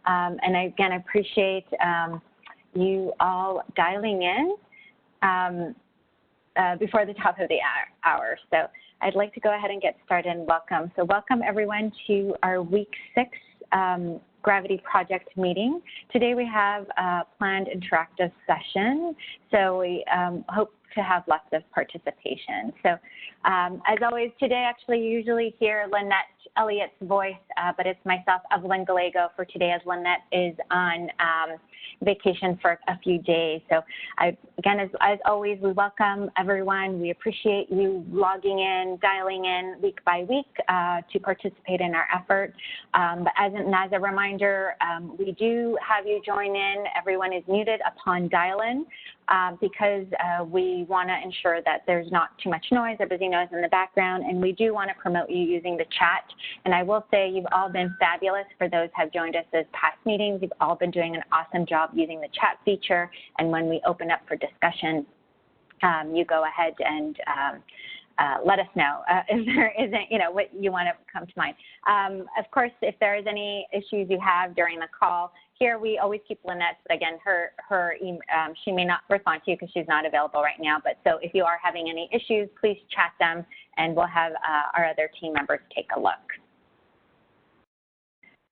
And again, I appreciate you all dialing in before the top of the hour. So I'd like to go ahead and get started and welcome. So welcome everyone to our week 6 Gravity Project meeting. Today we have a planned interactive session. So we hope to have lots of participation. So as always, today actually you usually hear Lynette Elliott's voice, but it's myself, Evelyn Gallego, for today, as Lynette is on vacation for a few days. So again, as always, we welcome everyone. We appreciate you logging in, dialing in week by week to participate in our effort. But as a reminder, we do have you join in. Everyone is muted upon dial-in because we want to ensure that there's not too much noise or busy noise in the background, and we do want to promote you using the chat. And I will say you've all been fabulous. For those who have joined us as past meetings, you've all been doing an awesome job using the chat feature. And when we open up for discussion, you go ahead and let us know if there isn't, what you want to come to mind. Of course, if there is any issues you have during the call, here we always keep Lynette, but again, she may not respond to you because she's not available right now. But so if you are having any issues, please chat them, and we'll have our other team members take a look.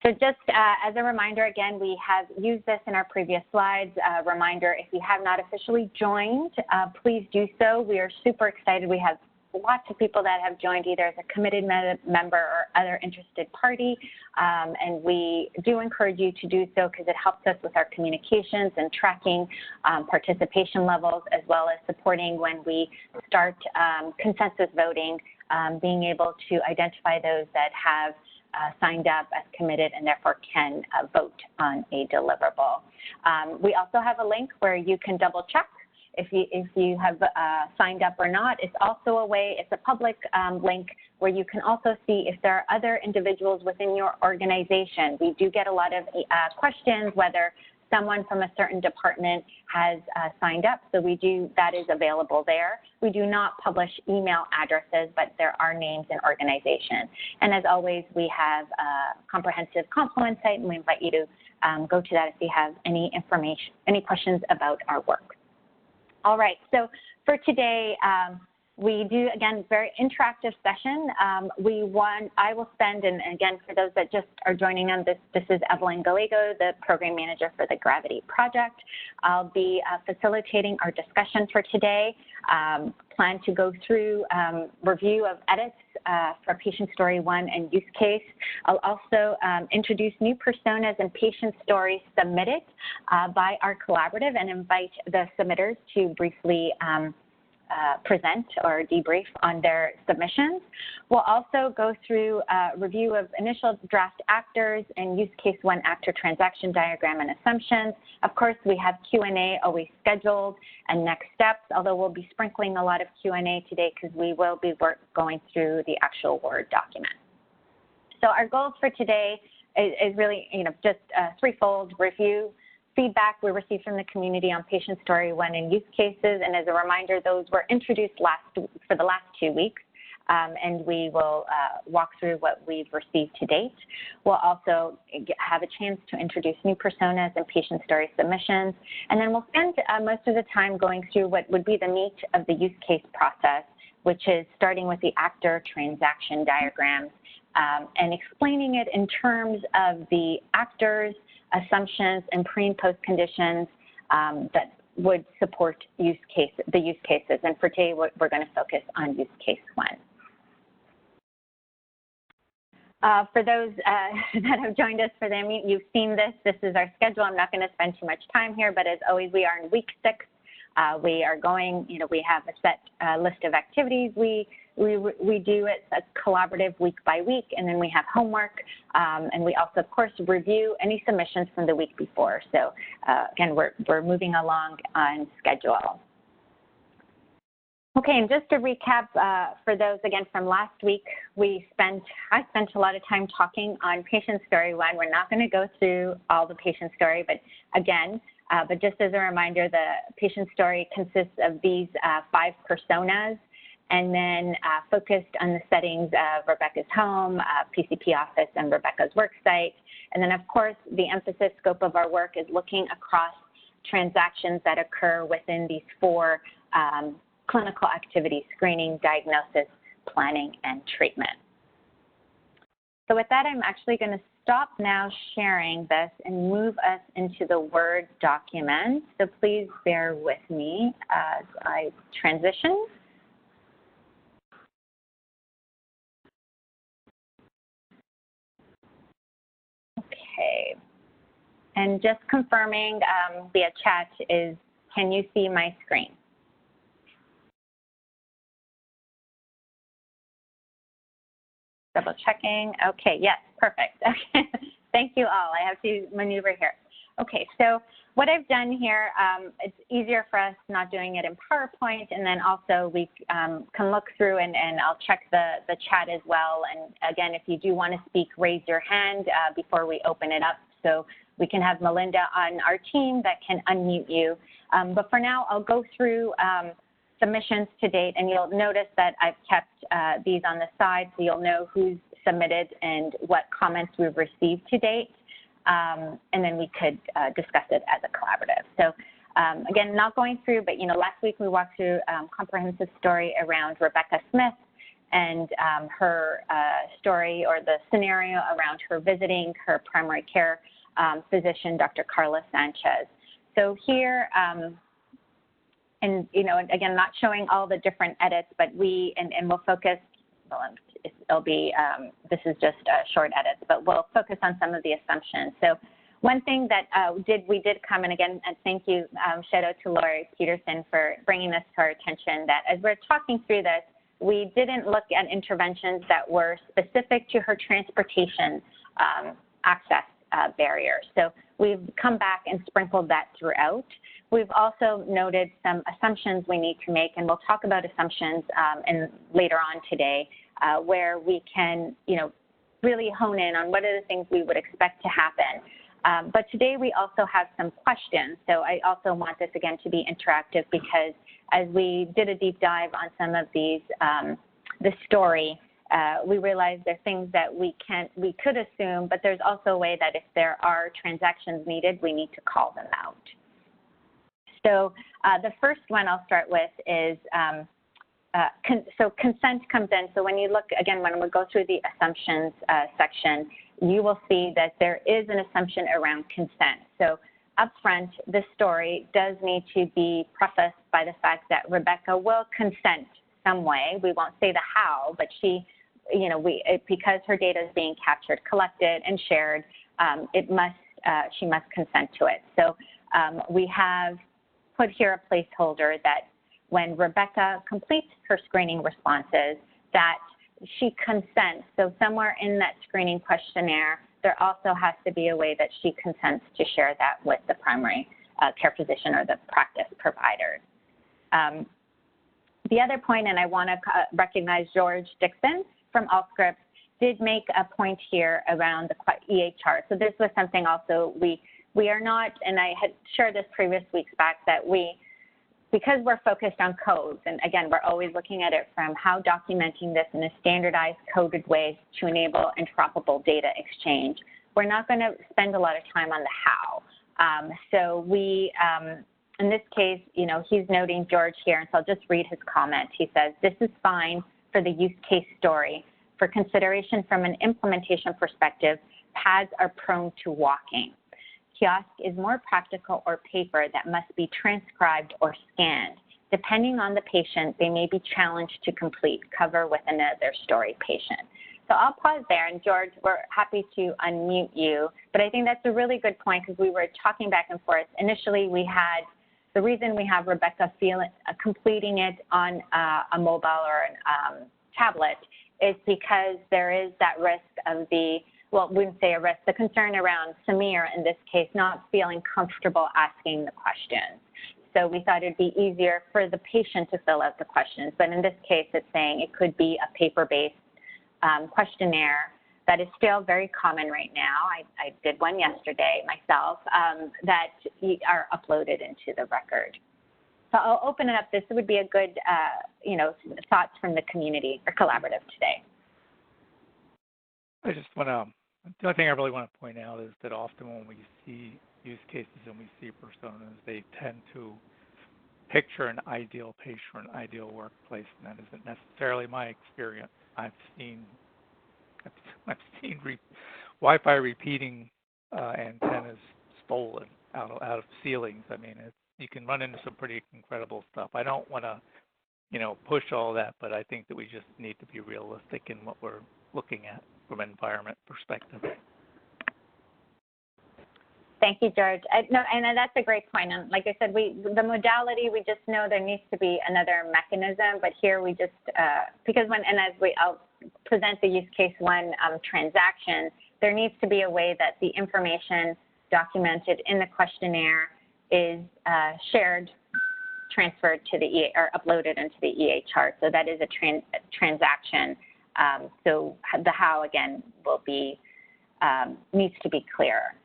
So just as a reminder, again, we have used this in our previous slides. Reminder, if you have not officially joined, please do so. We are super excited. We have lots of people that have joined either as a committed member or other interested party, and we do encourage you to do so because it helps us with our communications and tracking participation levels, as well as supporting when we start consensus voting, being able to identify those that have signed up as committed and therefore can vote on a deliverable. We also have a link where you can double check if you have signed up or not. It's also a way, it's a public link where you can also see if there are other individuals within your organization. We do get a lot of questions whether someone from a certain department has signed up, so that is available there. We do not publish email addresses, but there are names and organization. And as always, we have a comprehensive Confluence site, and we invite you to go to that if you have any information, any questions about our work. All right, so for today, we do, again, very interactive session. I will spend, and again, for those that just are joining on this is Evelyn Gallego, the Program Manager for the Gravity Project. I'll be facilitating our discussion for today. Plan to go through review of edits for patient story 1 and use case. I'll also introduce new personas and patient stories submitted by our collaborative and invite the submitters to briefly present or debrief on their submissions. We'll also go through a review of initial draft actors and use case 1 actor transaction diagram and assumptions. Of course, we have Q&A always scheduled and next steps, although we'll be sprinkling a lot of Q&A today because we will be going through the actual Word document. So our goals for today is really, just threefold: review feedback we received from the community on patient story 1 and use cases. And as a reminder, those were introduced for the last 2 weeks, and we will walk through what we've received to date. We'll also have a chance to introduce new personas and patient story submissions. And then we'll spend most of the time going through what would be the meat of the use case process, which is starting with the actor transaction diagrams and explaining it in terms of the actors, assumptions, and pre and post conditions that would support the use cases. And for today, we're going to focus on use case 1. For those that have joined us for the meeting, you've seen this. This is our schedule. I'm not going to spend too much time here, but as always, we are in week 6. We are going, we have a set list of activities we do it as collaborative week by week, and then we have homework, and we also, of course, review any submissions from the week before. So again, we're moving along on schedule. Okay, and just to recap for those, again, from last week, I spent a lot of time talking on patient story 1. We're not going to go through all the patient story, but again, but just as a reminder, the patient story consists of these 5 personas, and then focused on the settings of Rebecca's home, PCP office, and Rebecca's work site. And then, of course, the emphasis scope of our work is looking across transactions that occur within these four clinical activities: screening, diagnosis, planning, and treatment. So with that, I'm actually going to stop now sharing this and move us into the Word document. So please bear with me as I transition. Okay. And just confirming via chat is, can you see my screen? Double checking. Okay, yes, perfect. Okay, thank you all. I have to maneuver here. Okay, so what I've done here, it's easier for us not doing it in PowerPoint, and then also we can look through and I'll check the chat as well. And again, if you do want to speak, raise your hand before we open it up so we can have Melinda on our team that can unmute you. But for now, I'll go through submissions to date, and you'll notice that I've kept these on the side so you'll know who's submitted and what comments we've received to date, and then we could discuss it as a collaborative. So again, not going through, but last week we walked through a comprehensive story around Rebecca Smith and her story, or the scenario around her visiting her primary care physician, Dr. Carla Sanchez. So here, and again, not showing all the different edits, but we'll focus, well, it'll be, this is just short edits, but we'll focus on some of the assumptions. So one thing that we did come, and again, and thank you, shout out to Lori Peterson for bringing this to our attention, that as we're talking through this, we didn't look at interventions that were specific to her transportation access barriers. So we've come back and sprinkled that throughout. We've also noted some assumptions we need to make, and we'll talk about assumptions later on today, where we can, really hone in on what are the things we would expect to happen. But today we also have some questions. So I also want this again to be interactive, because as we did a deep dive on some of these, the story, we realized there are things that we could assume, but there's also a way that if there are transactions needed, we need to call them out. So the first one I'll start with is, so consent comes in. So when you look, again, when we go through the assumptions section, you will see that there is an assumption around consent. So upfront, this story does need to be prefaced by the fact that Rebecca will consent some way. We won't say the how, but she, because her data is being captured, collected, and shared, she must consent to it. So we have put here a placeholder that when Rebecca completes her screening responses, that she consents. So somewhere in that screening questionnaire, there also has to be a way that she consents to share that with the primary care physician or the practice provider. The other point, and I want to recognize George Dixon from Workgroup, did make a point here around the EHR. So this was something also we are not, and I had shared this previous weeks back, that because we're focused on codes, and again, we're always looking at it from how documenting this in a standardized, coded way to enable interoperable data exchange, we're not going to spend a lot of time on the how. So we, in this case, he's noting George here, and so I'll just read his comment. He says, "This is fine for the use case story. For consideration from an implementation perspective, pads are prone to walking. Kiosk is more practical, or paper that must be transcribed or scanned. Depending on the patient, they may be challenged to complete, cover with another story patient." So I'll pause there, and George, we're happy to unmute you, but I think that's a really good point, because we were talking back and forth. Initially, the reason we have Rebecca completing it on a mobile or a tablet is because there is that risk of well, I wouldn't say a risk, the concern around Samir, in this case, not feeling comfortable asking the questions. So we thought it'd be easier for the patient to fill out the questions. But in this case, it's saying it could be a paper-based questionnaire that is still very common right now. I did one yesterday myself, that are uploaded into the record. So I'll open it up. This would be a good, thoughts from the community or collaborative today. I just want to The only thing I really want to point out is that often when we see use cases and we see personas, they tend to picture an ideal patient or an ideal workplace, and that isn't necessarily my experience. I've seen Wi-Fi repeating antennas stolen out of ceilings. I mean, you can run into some pretty incredible stuff. I don't want to, push all that, but I think that we just need to be realistic in what we're looking at from an environment perspective. Thank you, George. No, and that's a great point. And like I said, the modality, we just know there needs to be another mechanism, but here we just, because I'll present the use case one transaction, there needs to be a way that the information documented in the questionnaire is shared, transferred to the EA, or uploaded into the EA chart. So that is a transaction. So the how, again, will be, needs to be clear.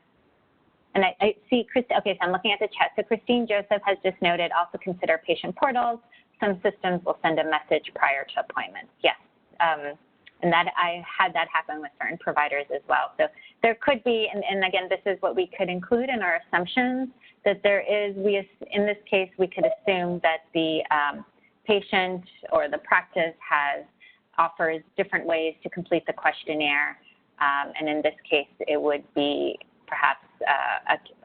And I see, okay, so I'm looking at the chat. So Christine Joseph has just noted, also consider patient portals. Some systems will send a message prior to appointments. Yes, and that I had that happen with certain providers as well. So there could be, and again, this is what we could include in our assumptions, that there is, in this case, we could assume that the patient or the practice offers different ways to complete the questionnaire. And in this case, it would be perhaps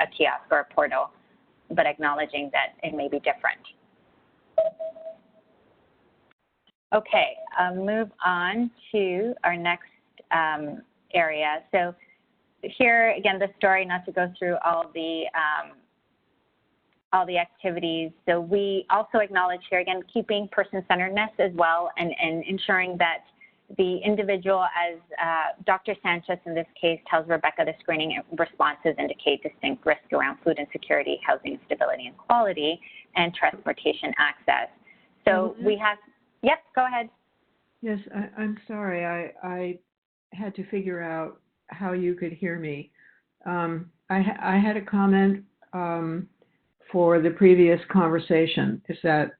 a kiosk or a portal, but acknowledging that it may be different. Okay, move on to our next area. So here, again, the story, not to go through all the activities. So we also acknowledge here, again, keeping person-centeredness as well, and ensuring that the individual, as Dr. Sanchez in this case tells Rebecca, the screening responses indicate distinct risk around food insecurity, housing stability and quality, and transportation access. So we have, yep, go ahead. Yes, I'm sorry. I had to figure out how you could hear me. I had a comment for the previous conversation. Is that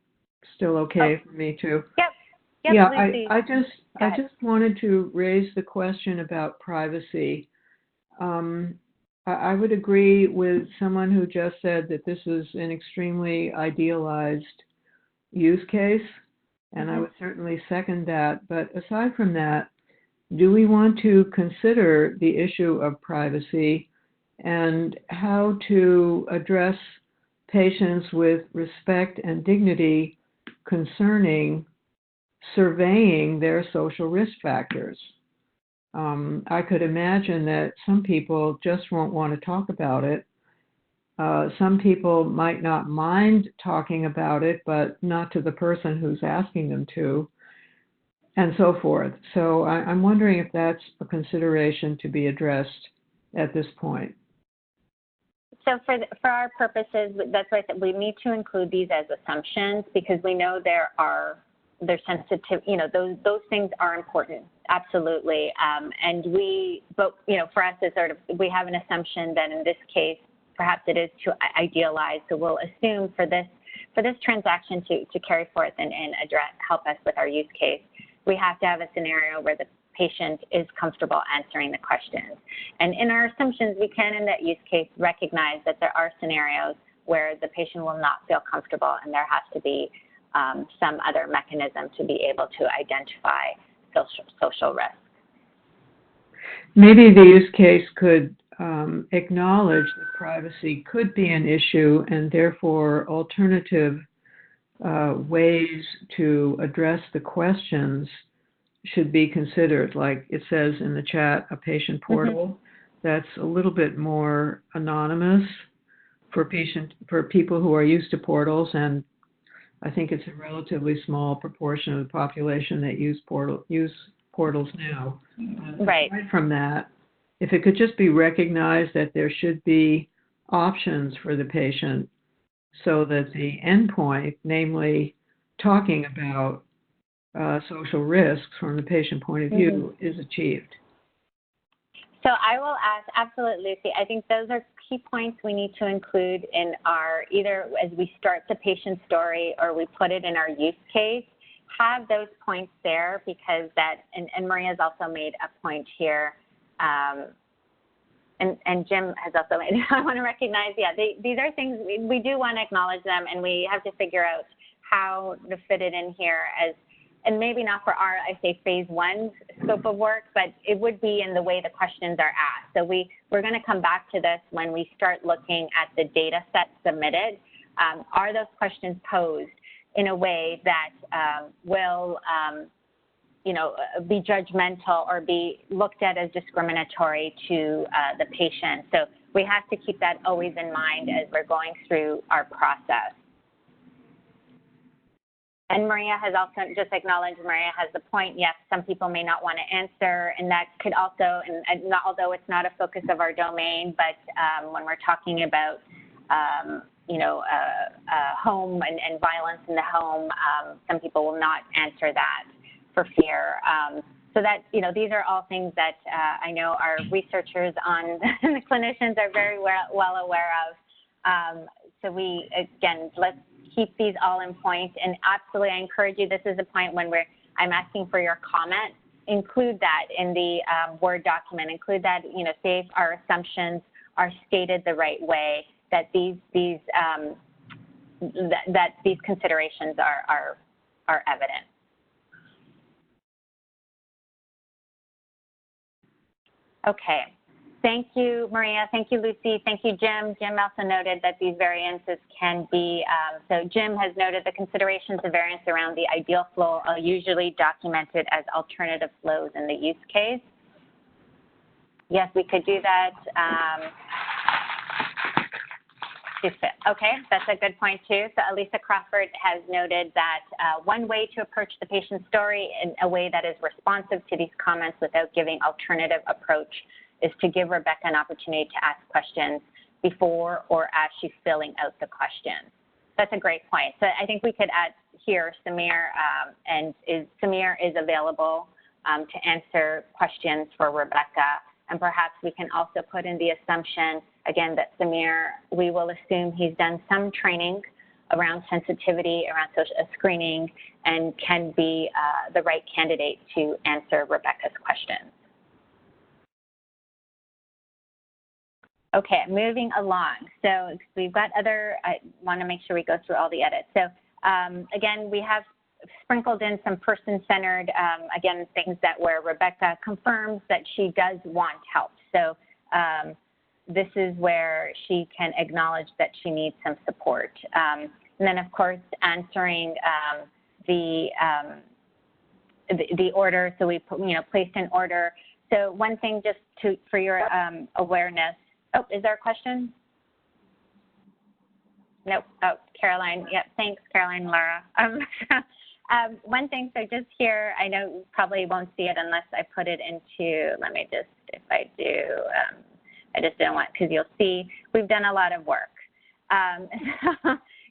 still okay for me to? Yep. Yep, yeah, I just wanted to raise the question about privacy. I would agree with someone who just said that this is an extremely idealized use case, and I would certainly second that. But aside from that, do we want to consider the issue of privacy and how to address patients with respect and dignity concerning surveying their social risk factors? I could imagine that some people just won't want to talk about it. Some people might not mind talking about it, but not to the person who's asking them to, and so forth. So I'm wondering if that's a consideration to be addressed at this point. So for our purposes, that's why I said we need to include these as assumptions, because we know they're sensitive, those things are important, absolutely. But for us, it's we have an assumption that in this case, perhaps it is too idealized. So we'll assume for this transaction to carry forth and help us with our use case, we have to have a scenario where the patient is comfortable answering the questions. And in our assumptions, we can, in that use case, recognize that there are scenarios where the patient will not feel comfortable, and there has to be some other mechanism to be able to identify social risk. Maybe the use case could acknowledge that privacy could be an issue, and therefore alternative ways to address the questions should be considered. Like it says in the chat, a patient portal. That's a little bit more anonymous for people who are used to portals, and I think it's a relatively small proportion of the population that use portals now. Right. Aside from that, if it could just be recognized that there should be options for the patient so that the endpoint, namely talking about social risks from the patient point of view, is achieved. So I will ask, absolutely, Lucy. I think those are key points we need to include in our, either as we start the patient story or we put it in our use case, have those points there, because that, and Maria's also made a point here, and Jim has also made, I want to recognize, yeah, these are things we do want to acknowledge them, and we have to figure out how to fit it in here as, and maybe not for our, I say, phase 1 scope of work, but it would be in the way the questions are asked. So we're going to come back to this when we start looking at the data set submitted. Are those questions posed in a way that will, be judgmental or be looked at as discriminatory to the patient? So we have to keep that always in mind as we're going through our process. And Maria has also just acknowledged, Maria has the point, yes, some people may not want to answer, and that could also, and not, although it's not a focus of our domain, but when we're talking about, home and violence in the home, some people will not answer that for fear. So that, these are all things that I know our researchers on the clinicians are very well aware of. So we, again, let's keep these all in point, and absolutely I encourage you, this is a point when I'm asking for your comment, include that in the Word document, include that, say if our assumptions are stated the right way, that these considerations are evident. Okay. Thank you, Maria. Thank you, Lucy. Thank you, Jim. Jim also noted that these variances can be, so Jim has noted the considerations of variance around the ideal flow are usually documented as alternative flows in the use case. Yes, we could do that. Okay, that's a good point too. So Elisa Crawford has noted that one way to approach the patient's story in a way that is responsive to these comments without giving alternative approach is to give Rebecca an opportunity to ask questions before or as she's filling out the questions. That's a great point. So I think we could add here Samir, Samir is available to answer questions for Rebecca. And perhaps we can also put in the assumption, again, that Samir, we will assume he's done some training around sensitivity, around social screening, and can be the right candidate to answer Rebecca's questions. Okay, moving along. So we've got I want to make sure we go through all the edits. So again, we have sprinkled in some person-centered, again, things that where Rebecca confirms that she does want help. So this is where she can acknowledge that she needs some support. And then, of course, answering the order. So we placed an order. So one thing just for your awareness. Oh, is there a question? Nope. Oh, Caroline. Yep. Thanks, Caroline, Laura. One thing, so just here, I know you probably won't see it unless I put it into, let me just, if I do, I just don't want, because you'll see we've done a lot of work.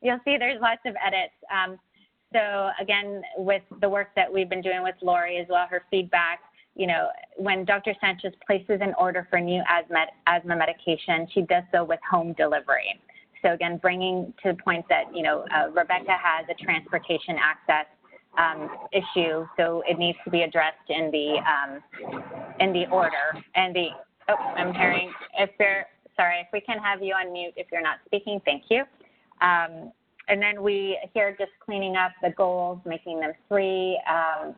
You'll see there's lots of edits. So again, with the work that we've been doing with Lori as well, her feedback, when Dr. Sanchez places an order for new asthma medication, she does so with home delivery. So again, bringing to the point that, Rebecca has a transportation access issue, so it needs to be addressed in the order. And I'm hearing, sorry, if we can have you on mute if you're not speaking, thank you. And then we here just cleaning up the goals, making them 3,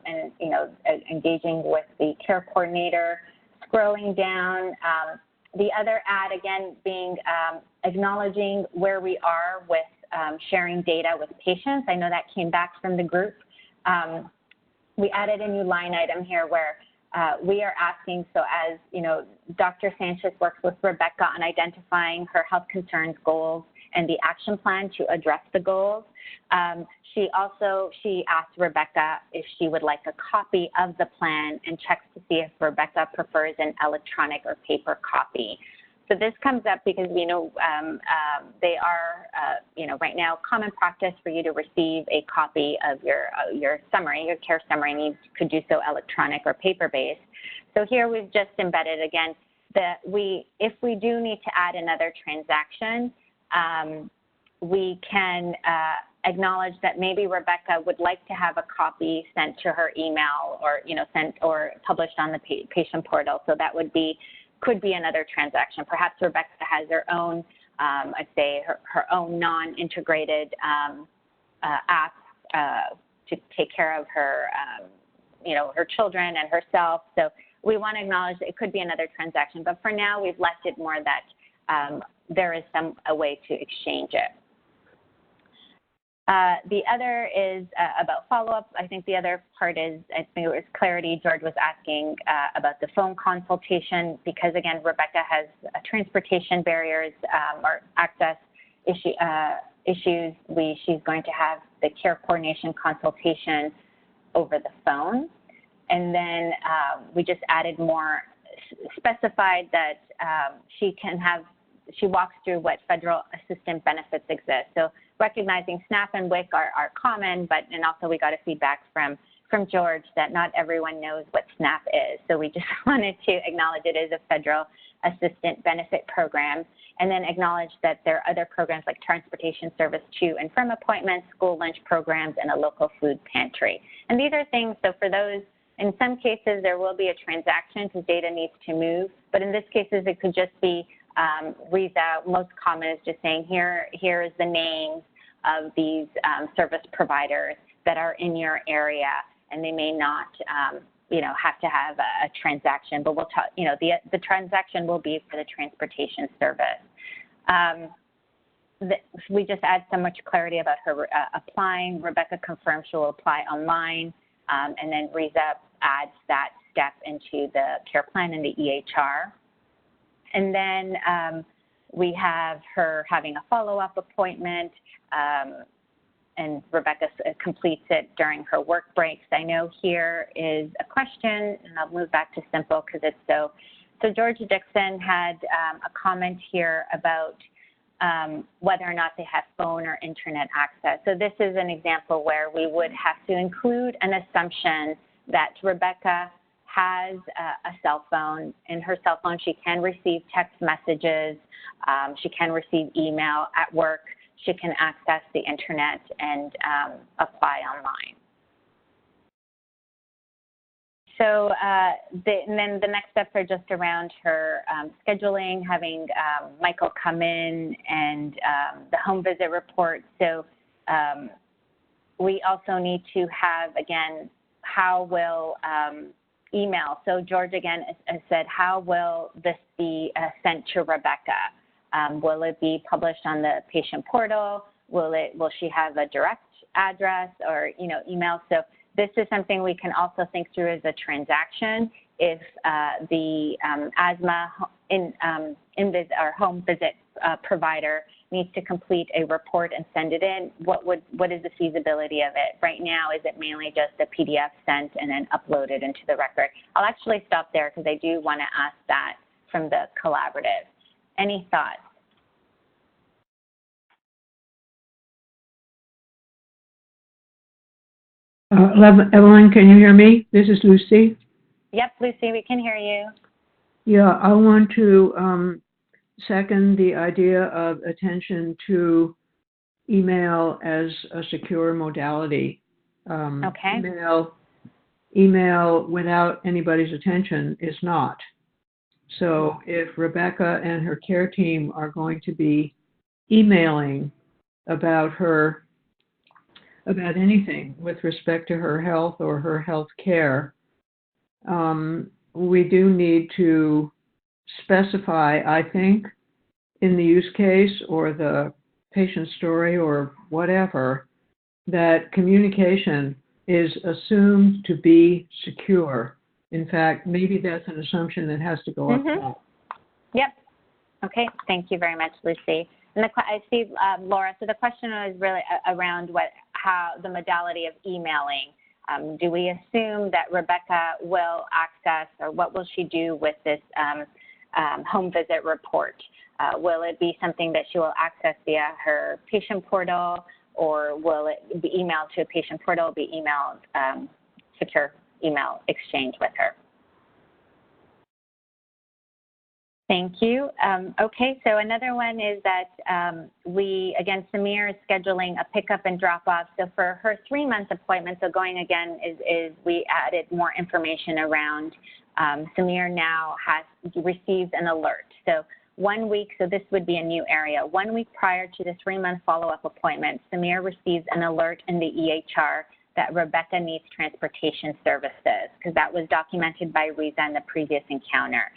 and engaging with the care coordinator, scrolling down. The other ad, again, being acknowledging where we are with sharing data with patients. I know that came back from the group. We added a new line item here where we are asking, so as Dr. Sanchez works with Rebecca on identifying her health concerns, goals, and the action plan to address the goals. She asked Rebecca if she would like a copy of the plan and checks to see if Rebecca prefers an electronic or paper copy. So this comes up because we know they are, right now, common practice for you to receive a copy of your summary, your care summary, and you could do so electronic or paper-based. So here we've just embedded, again, that if we do need to add another transaction, we can acknowledge that maybe Rebecca would like to have a copy sent to her email or, sent or published on the patient portal. So that would be could be another transaction. Perhaps Rebecca has her own, I'd say her own non-integrated app to take care of her, her children and herself. So we want to acknowledge that it could be another transaction, but for now we've left it more that there is a way to exchange it. The other is about follow-up. I think the other part is, I think it was clarity. George was asking about the phone consultation because, again, Rebecca has transportation barriers or access issues. She's going to have the care coordination consultation over the phone. And then we just added more, specified that she walks through what federal assistance benefits exist. So recognizing SNAP and WIC are common, and also we got a feedback from George that not everyone knows what SNAP is. So we just wanted to acknowledge it is a federal assistance benefit program, and then acknowledge that there are other programs like transportation service to and from appointments, school lunch programs, and a local food pantry. And these are things, so for those, in some cases there will be a transaction because data needs to move, but in this cases it could just be most common is just saying here is the names of these service providers that are in your area, and they may not have to have a transaction, but we'll talk, the transaction will be for the transportation service. We just add so much clarity about her applying. Rebecca confirms she will apply online, and then Riza adds that step into the care plan and the EHR. And then we have her having a follow-up appointment, and Rebecca completes it during her work breaks. I know here is a question, and I'll move back to simple because it's so George Dixon had a comment here about whether or not they have phone or internet access. So this is an example where we would have to include an assumption that Rebecca has a cell phone. In her cell phone, she can receive text messages, she can receive email at work, she can access the internet and apply online. So and then the next steps are just around her scheduling, having Michael come in, and the home visit report. So we also need to have, again, how will email. So George again has said, how will this be sent to Rebecca? Will it be published on the patient portal? Will she have a direct address or email? So this is something we can also think through as a transaction. If the asthma in-visit or home visit provider needs to complete a report and send it in, what is the feasibility of it? Right now, is it mainly just a PDF sent and then uploaded into the record? I'll actually stop there because I do want to ask that from the collaborative. Any thoughts? Evelyn, can you hear me? This is Lucy. Yep, Lucy, we can hear you. Yeah, I want to second the idea of attention to email as a secure modality. Okay. Email without anybody's attention is not. So if Rebecca and her care team are going to be emailing about anything with respect to her health or her health care, we do need to specify, I think, in the use case or the patient story or whatever, that communication is assumed to be secure. In fact, maybe that's an assumption that has to go up top. Yep. Okay. Thank you very much, Lucy. And I see, Laura, so the question was really around how the modality of emailing. Do we assume that Rebecca will access, or what will she do with this home visit report? Will it be something that she will access via her patient portal, or will it be emailed to a patient portal, be emailed, secure email exchange with her? Thank you. Okay, so another one is that Samir is scheduling a pickup and drop off. So for her 3-month appointment, so going again is we added more information around Samir now receives an alert. So 1 week, so this would be a new area. 1 week prior to the 3-month follow-up appointment, Samir receives an alert in the EHR that Rebecca needs transportation services, because that was documented by Riza in the previous encounter.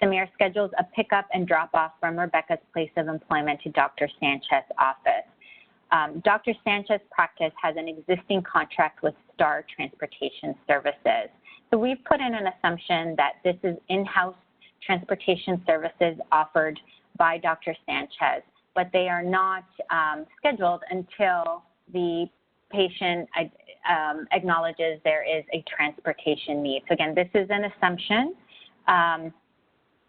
Samir schedules a pickup and drop-off from Rebecca's place of employment to Dr. Sanchez's office. Dr. Sanchez's practice has an existing contract with Star Transportation Services. So we've put in an assumption that this is in-house transportation services offered by Dr. Sanchez, but they are not scheduled until the patient acknowledges there is a transportation need. So again, this is an assumption,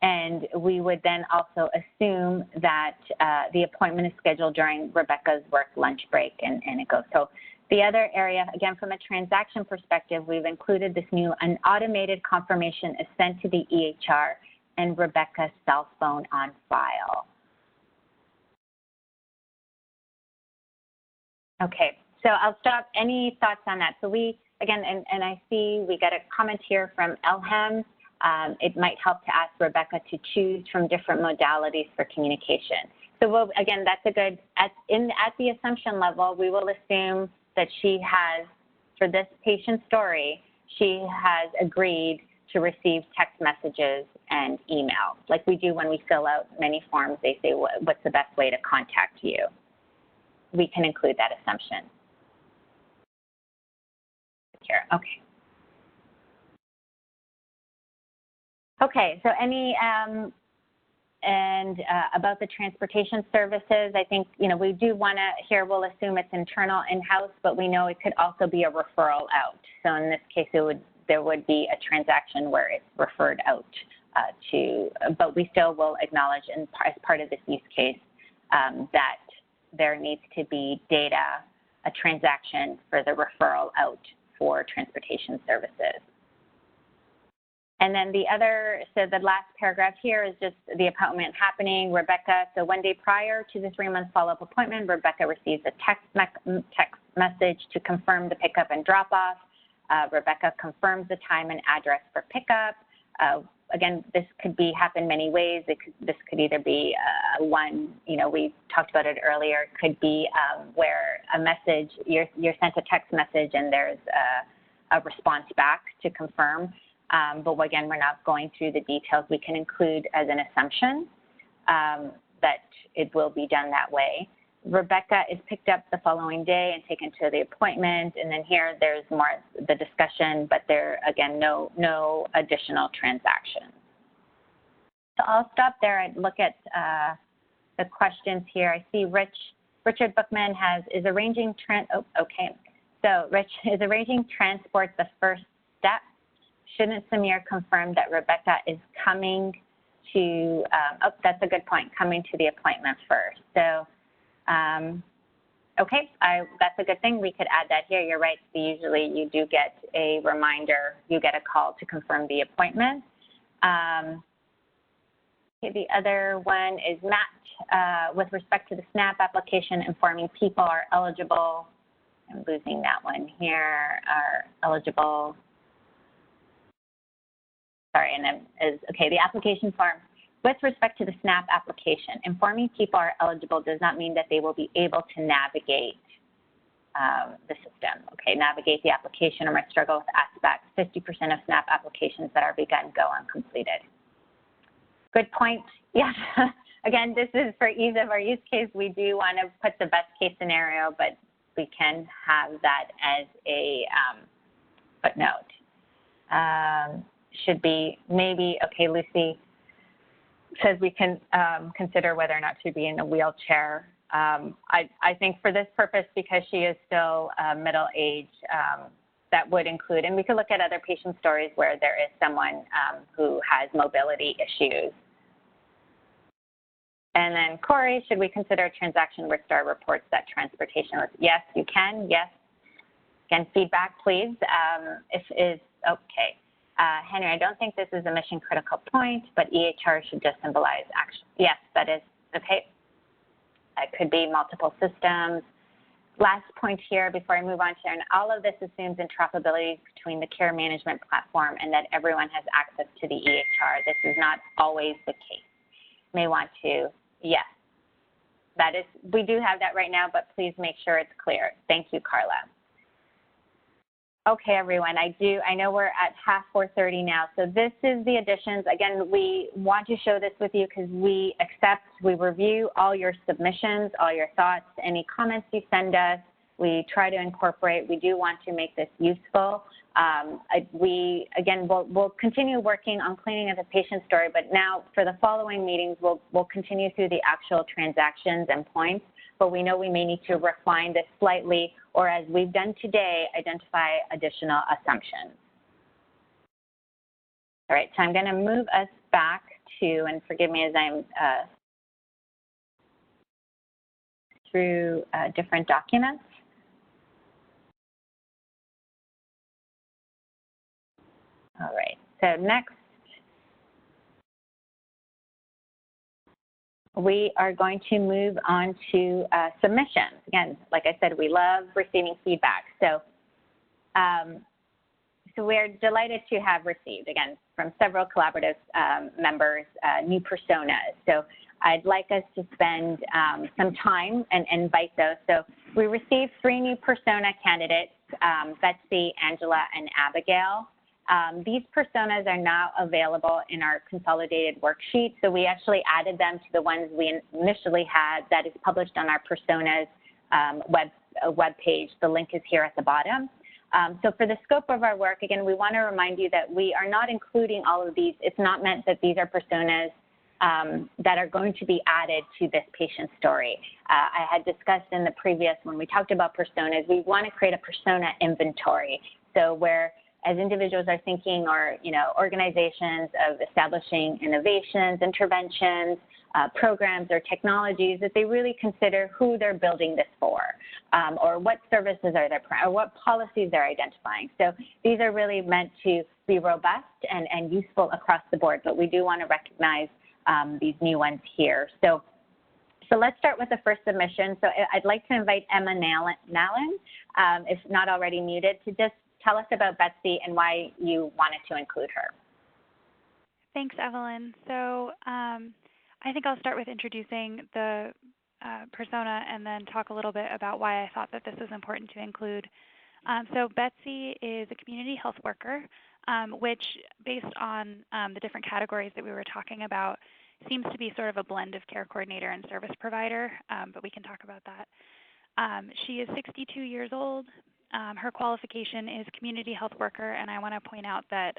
and we would then also assume that the appointment is scheduled during Rebecca's work lunch break, and it goes. So the other area, again, from a transaction perspective, we've included this new, an automated confirmation is sent to the EHR and Rebecca's cell phone on file. Okay, so I'll stop. Any thoughts on that? So we, again, and I see we got a comment here from Elham. It might help to ask Rebecca to choose from different modalities for communication. So we'll, again, that's a good, at the assumption level, we will assume that she has, for this patient story, she has agreed to receive text messages and email. Like we do when we fill out many forms, they say, what's the best way to contact you? We can include that assumption. Here, okay. Okay, so any, about the transportation services, I think, you know, we do want to, here we'll assume it's internal in-house, but we know it could also be a referral out. So in this case, there would be a transaction where it's referred out but we still will acknowledge as part of this use case that there needs to be data, a transaction for the referral out for transportation services. And then the other, so the last paragraph here is just the appointment happening. Rebecca, so 1 day prior to the 3-month follow-up appointment, Rebecca receives a text message to confirm the pickup and drop-off. Rebecca confirms the time and address for pickup. Again, this could happen many ways. This could either be one, you know, we talked about it earlier. It could be where a message, you're sent a text message and there's a response back to confirm. But again, we're not going through the details. We can include as an assumption that it will be done that way. Rebecca is picked up the following day and taken to the appointment. And then here there's more the discussion, but there, again, no additional transactions. So I'll stop there and look at the questions here. I see Richard Bookman is arranging, So Rich, is arranging transport the first step? Shouldn't Samir confirm that Rebecca is coming to, that's a good point, coming to the appointment first. So, okay, that's a good thing. We could add that here. You're right. Usually you do get a reminder. You get a call to confirm the appointment. Okay, the other one is Matt, with respect to the SNAP application, informing people are eligible. I'm losing that one here, are eligible. Sorry, and then okay, the application form. With respect to the SNAP application, informing people are eligible does not mean that they will be able to navigate the system. Okay, navigate the application or might struggle with aspects. 50% of SNAP applications that are begun go uncompleted. Good point. Yes. Again, this is for ease of our use case. We do want to put the best case scenario, but we can have that as a footnote. Should be maybe, okay, Lucy says we can consider whether or not to be in a wheelchair. I think for this purpose, because she is still middle-aged, that would include, and we could look at other patient stories where there is someone who has mobility issues. And then Corey, should we consider a transaction where STAR reports that transportation was? Yes, you can, yes. Again, feedback, please. Okay. Henry, I don't think this is a mission critical point, but EHR should just symbolize action. Yes, that is, okay. It could be multiple systems. Last point here before I move on, Sharon, all of this assumes interoperability between the care management platform and that everyone has access to the EHR. This is not always the case. May want to, yes, that is, we do have that right now, but please make sure it's clear. Thank you, Carla. Okay, everyone, I know we're at 4:30 now, so this is the additions. Again, we want to show this with you because we review all your submissions, all your thoughts, any comments you send us, we try to incorporate. We do want to make this useful. We'll continue working on cleaning of the patient story, but now for the following meetings, we'll continue through the actual transactions and points, but we know we may need to refine this slightly, or as we've done today, identify additional assumptions. All right, so I'm going to move us back to, and forgive me as I'm through different documents. All right, so next, we are going to move on to submissions. Again, like I said, we love receiving feedback. So, we're delighted to have received, again, from several collaborative members, new personas. So I'd like us to spend some time and invite those. So we received 3 new persona candidates, Betsy, Angela, and Abigail. These personas are now available in our consolidated worksheet. So we actually added them to the ones we initially had that is published on our personas web page. The link is here at the bottom. So for the scope of our work, again, we want to remind you that we are not including all of these. It's not meant that these are personas that are going to be added to this patient story. I had discussed in the previous, when we talked about personas, we want to create a persona inventory. So where as individuals are thinking, or organizations of establishing innovations, interventions, programs or technologies, that they really consider who they're building this for, or what services are they, or what policies they're identifying. So these are really meant to be robust and useful across the board, but we do want to recognize these new ones here. So let's start with the first submission. So I'd like to invite Emma Nallen, if not already muted, to just tell us about Betsy and why you wanted to include her. Thanks, Evelyn. So I think I'll start with introducing the persona and then talk a little bit about why I thought that this is important to include. So Betsy is a community health worker, which based on the different categories that we were talking about, seems to be sort of a blend of care coordinator and service provider, but we can talk about that. She is 62 years old. Her qualification is community health worker, and I want to point out that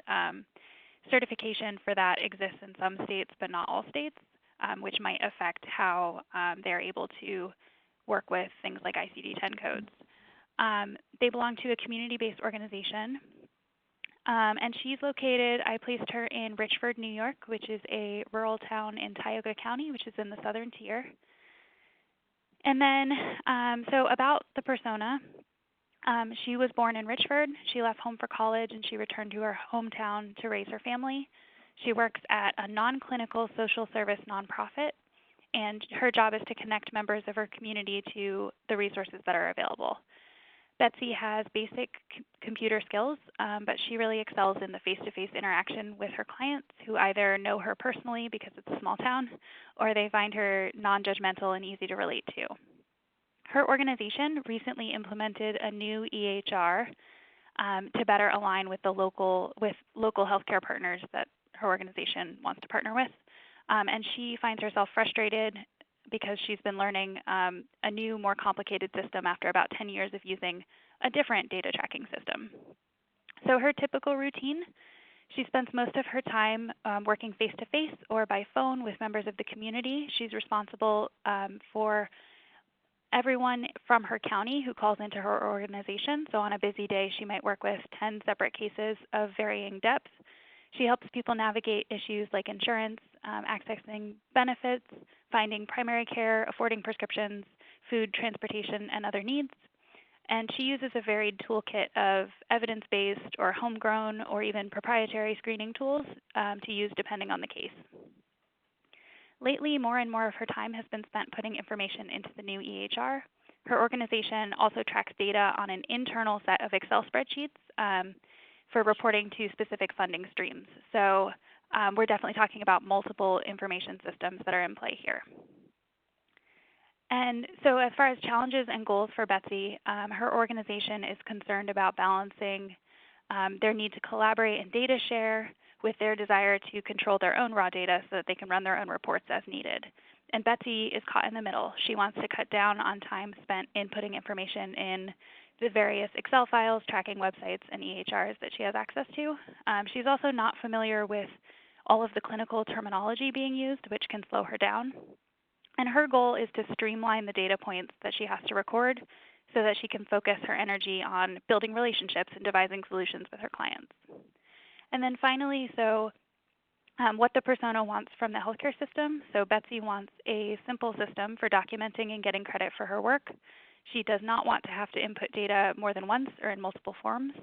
certification for that exists in some states, but not all states, which might affect how they're able to work with things like ICD-10 codes. They belong to a community-based organization, and she's located, I placed her in Richford, New York, which is a rural town in Tioga County, which is in the southern tier. And then, so about the persona, she was born in Richford. She left home for college and she returned to her hometown to raise her family. She works at a non-clinical social service nonprofit, and her job is to connect members of her community to the resources that are available. Betsy has basic computer skills, but she really excels in the face-to-face interaction with her clients who either know her personally because it's a small town, or they find her non-judgmental and easy to relate to. Her organization recently implemented a new EHR to better align with the local healthcare partners that her organization wants to partner with. And she finds herself frustrated because she's been learning a new, more complicated system after about 10 years of using a different data tracking system. So her typical routine, she spends most of her time working face-to-face or by phone with members of the community. She's responsible for everyone from her county who calls into her organization. So on a busy day, she might work with 10 separate cases of varying depth. She helps people navigate issues like insurance, accessing benefits, finding primary care, affording prescriptions, food, transportation, and other needs. And she uses a varied toolkit of evidence-based or homegrown or even proprietary screening tools to use depending on the case. Lately, more and more of her time has been spent putting information into the new EHR. her organization also tracks data on an internal set of Excel spreadsheets for reporting to specific funding streams. So we're definitely talking about multiple information systems that are in play here. And so as far as challenges and goals for Betsy, her organization is concerned about balancing their need to collaborate and data share with their desire to control their own raw data so that they can run their own reports as needed. And Betsy is caught in the middle. She wants to cut down on time spent inputting information in the various Excel files, tracking websites, and EHRs that she has access to. She's also not familiar with all of the clinical terminology being used, which can slow her down. And her goal is to streamline the data points that she has to record so that she can focus her energy on building relationships and devising solutions with her clients. And then finally, what the persona wants from the healthcare system. So Betsy wants a simple system for documenting and getting credit for her work. She does not want to have to input data more than once or in multiple forms.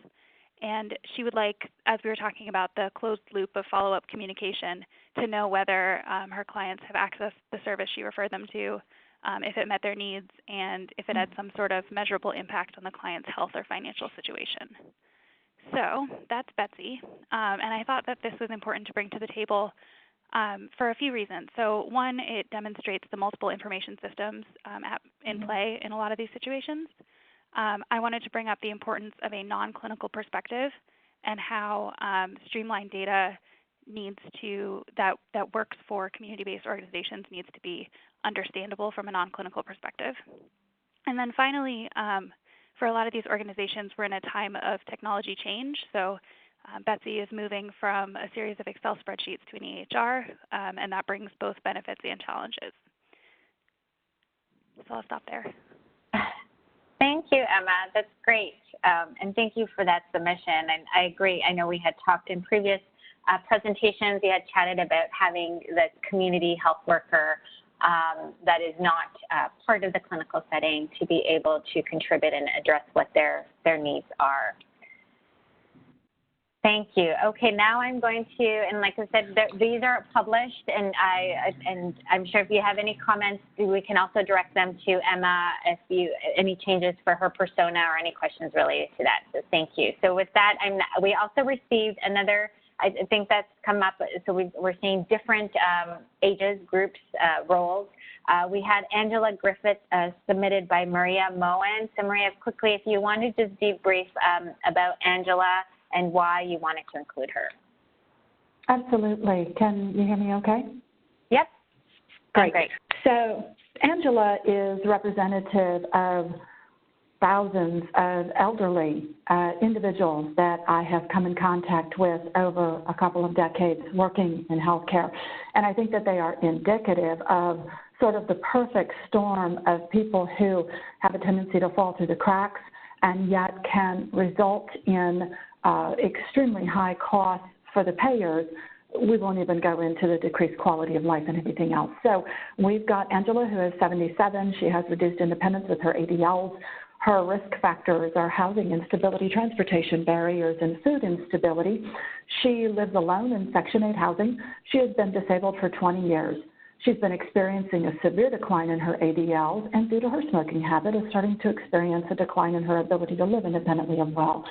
And she would like, as we were talking about, the closed loop of follow-up communication to know whether her clients have accessed the service she referred them to, if it met their needs, and if it had some sort of measurable impact on the client's health or financial situation. So that's Betsy. And I thought that this was important to bring to the table for a few reasons. So one, it demonstrates the multiple information systems in play in a lot of these situations. I wanted to bring up the importance of a non-clinical perspective and how streamlined data that works for community-based organizations needs to be understandable from a non-clinical perspective. And then finally, for a lot of these organizations, we're in a time of technology change. So Betsy is moving from a series of Excel spreadsheets to an EHR, and that brings both benefits and challenges. So I'll stop there. Thank you, Emma. That's great. And thank you for that submission. And I agree. I know we had talked in previous presentations, we had chatted about having the community health worker that is not part of the clinical setting to be able to contribute and address what their needs are. Thank you. Okay, now I'm going to, and like I said, these are published, and I'm sure if you have any comments, we can also direct them to Emma if any changes for her persona or any questions related to that. So thank you. So with that, we also received another. I think that's come up. So we're seeing different ages, groups, roles. We had Angela Griffith submitted by Maria Moen. So Maria, quickly, if you want to just debrief about Angela and why you wanted to include her. Absolutely. Can you hear me okay? Yep. Great. So Angela is representative of thousands of elderly individuals that I have come in contact with over a couple of decades working in healthcare. And I think that they are indicative of sort of the perfect storm of people who have a tendency to fall through the cracks and yet can result in extremely high costs for the payers. We won't even go into the decreased quality of life and everything else. So we've got Angela, who is 77. She has reduced independence with her ADLs. Her risk factors are housing instability, transportation barriers, and food instability. She lives alone in Section 8 housing. She has been disabled for 20 years. She's been experiencing a severe decline in her ADLs, and due to her smoking habit, is starting to experience a decline in her ability to live independently and well.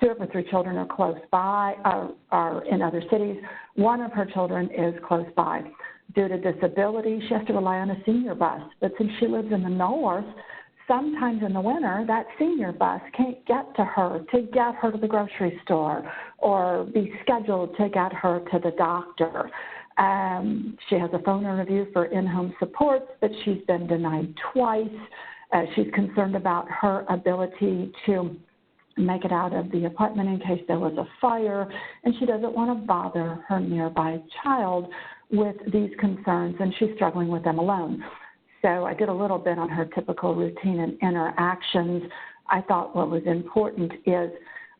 2 of her 3 children are close by, are in other cities. 1 of her children is close by. Due to disability, she has to rely on a senior bus. But since she lives in the north, sometimes in the winter, that senior bus can't get to her to get her to the grocery store or be scheduled to get her to the doctor. She has a phone interview for in-home supports, but she's been denied twice. She's concerned about her ability to make it out of the apartment in case there was a fire, and she doesn't want to bother her nearby child with these concerns, and she's struggling with them alone. So I did a little bit on her typical routine and interactions. I thought what was important is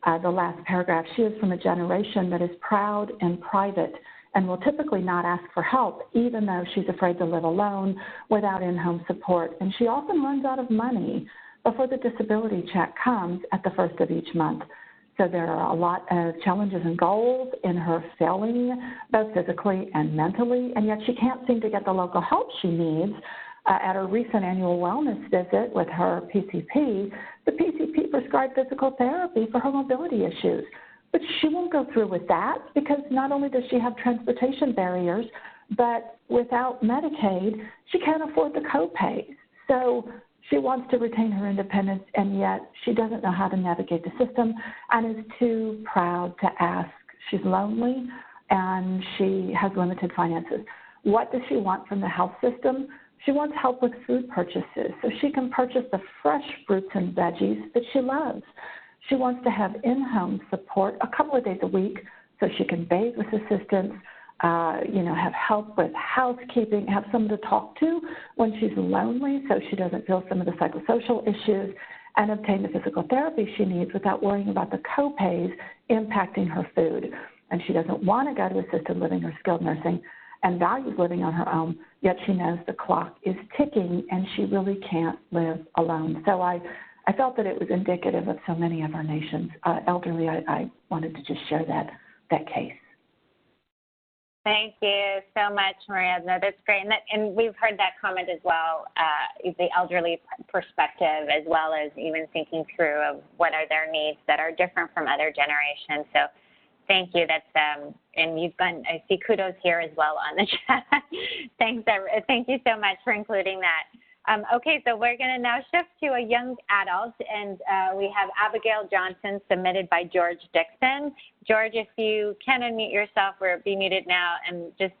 the last paragraph. She is from a generation that is proud and private and will typically not ask for help, even though she's afraid to live alone without in-home support. And she often runs out of money before the disability check comes at the first of each month. So there are a lot of challenges and goals in her failing, both physically and mentally, and yet she can't seem to get the local help she needs At her recent annual wellness visit with her PCP, the PCP prescribed physical therapy for her mobility issues. But she won't go through with that because not only does she have transportation barriers, but without Medicaid, she can't afford the copays. So she wants to retain her independence, and yet she doesn't know how to navigate the system and is too proud to ask. She's lonely, and she has limited finances. What does she want from the health system? She wants help with food purchases so she can purchase the fresh fruits and veggies that she loves. She wants to have in-home support a couple of days a week so she can bathe with assistance, have help with housekeeping, have someone to talk to when she's lonely so she doesn't feel some of the psychosocial issues, and obtain the physical therapy she needs without worrying about the copays impacting her food. And she doesn't want to go to assisted living or skilled nursing and values living on her own, yet she knows the clock is ticking and she really can't live alone. So I felt that it was indicative of so many of our nation's elderly. I wanted to just share that case. Thank you so much, Maria. No, that's great. And we've heard that comment as well, the elderly perspective, as well as even thinking through of what are their needs that are different from other generations. So thank you. That's and you've done, I see kudos here as well on the chat. Thanks. Thank you so much for including that. Okay, so we're going to now shift to a young adult, and we have Abigail Johnson submitted by George Dixon. George, if you can unmute yourself or be muted now, and just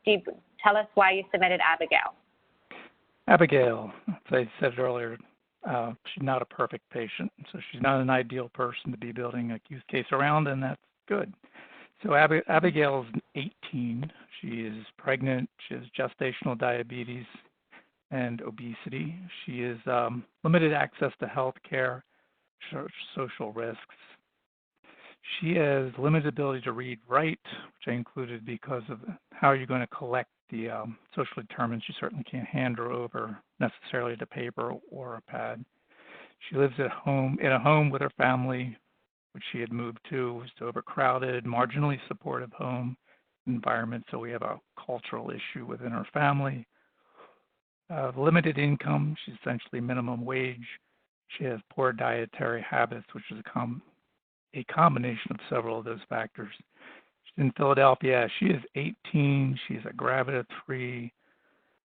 tell us why you submitted Abigail. Abigail, as I said earlier, she's not a perfect patient, so she's not an ideal person to be building a use case around, and that's good. So Abigail's 18. She is pregnant. She has gestational diabetes and obesity. She is limited access to health care, social risks. She has limited ability to read, write, which I included because of how you're going to collect the social determinants. You certainly can't hand her over necessarily to paper or a pad. She lives in a home with her family, which she had moved to. It was overcrowded, marginally supportive home environment, so we have a cultural issue within her family. Limited income, she's essentially minimum wage. She has poor dietary habits, which is a combination of several of those factors. She's in Philadelphia. She is 18. She's a gravida 3,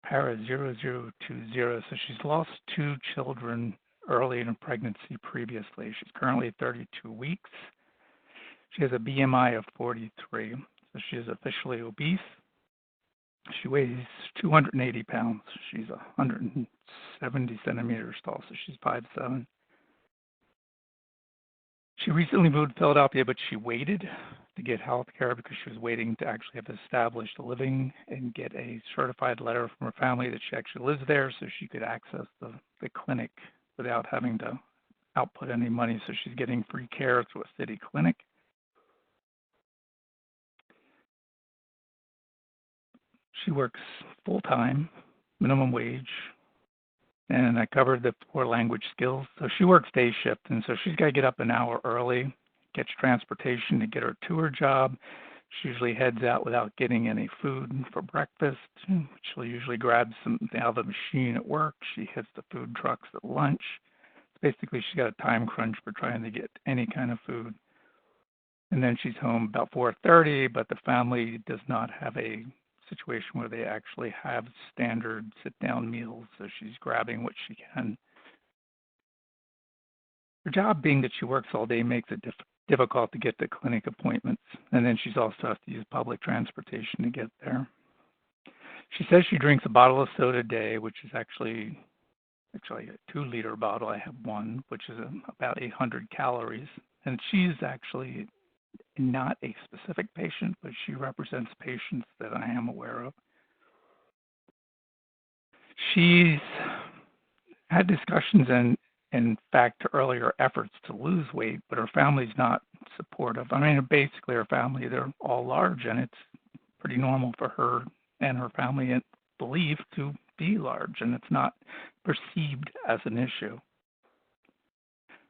para 0020. So she's lost 2 children early in her pregnancy previously. She's currently 32 weeks. She has a BMI of 43. So she is officially obese. She weighs 280 pounds. She's 170 centimeters tall, so she's 5'7". She recently moved to Philadelphia, but she waited to get health care because she was waiting to actually have established a living and get a certified letter from her family that she actually lives there so she could access the clinic without having to output any money. So she's getting free care through a city clinic. She works full-time, minimum wage, and I covered the poor language skills. So she works day shift, and so she's got to get up an hour early, gets transportation to get her to her job. She usually heads out without getting any food for breakfast. She'll usually grab something out of the machine at work. She hits the food trucks at lunch. Basically, she's got a time crunch for trying to get any kind of food. And then she's home about 4:30, but the family does not have a situation where they actually have standard sit-down meals, so she's grabbing what she can. Her job being that she works all day makes it difficult to get to clinic appointments, and then she's also has to use public transportation to get there. She says she drinks a bottle of soda a day, which is actually a 2-liter bottle. I have one, which is about 800 calories, and she's actually not a specific patient, but she represents patients that I am aware of. She's had discussions and, in fact, earlier efforts to lose weight, but her family's not supportive. I mean, basically her family, they're all large, and it's pretty normal for her and her family, I believe, to be large, and it's not perceived as an issue.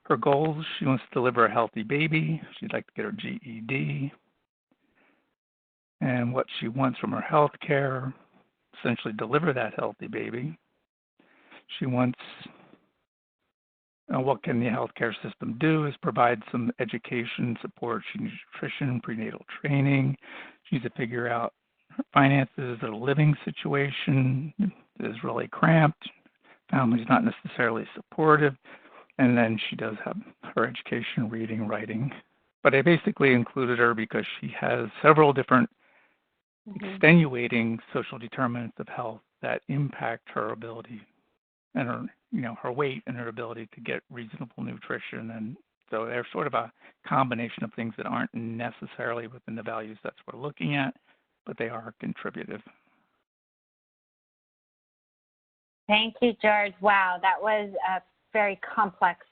Her goals, she wants to deliver a healthy baby. She'd like to get her GED. And what she wants from her health care, essentially deliver that healthy baby. She wants what can the healthcare system do is provide some education, support. She needs nutrition, prenatal training. She needs to figure out her finances, her living situation is really cramped. Family's not necessarily supportive. And then she does have her education, reading, writing. But I basically included her because she has several different extenuating social determinants of health that impact her ability and her, her weight and her ability to get reasonable nutrition. And so they're sort of a combination of things that aren't necessarily within the values that we're looking at, but they are contributive. Thank you, George. Wow, that was a very complex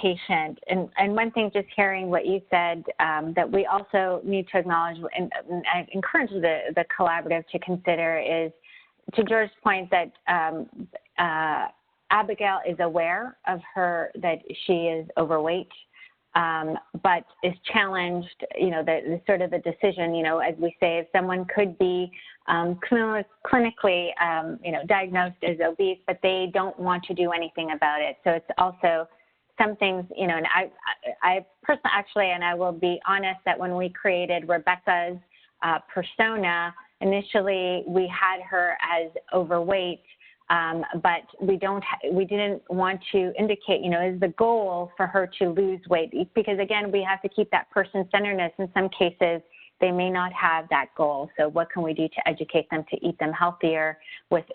patient. And one thing, just hearing what you said, that we also need to acknowledge, and I encourage the collaborative to consider, is to George's point that Abigail is aware of that she is overweight, but is challenged, the sort of the decision, as we say, if someone could be clinically, diagnosed as obese, but they don't want to do anything about it. So it's also some things, and I personally, actually, and I will be honest that when we created Rebecca's persona, initially we had her as overweight, but we didn't want to indicate, is the goal for her to lose weight, because again, we have to keep that person-centeredness. In some cases, they may not have that goal. So what can we do to educate them to eat them healthier with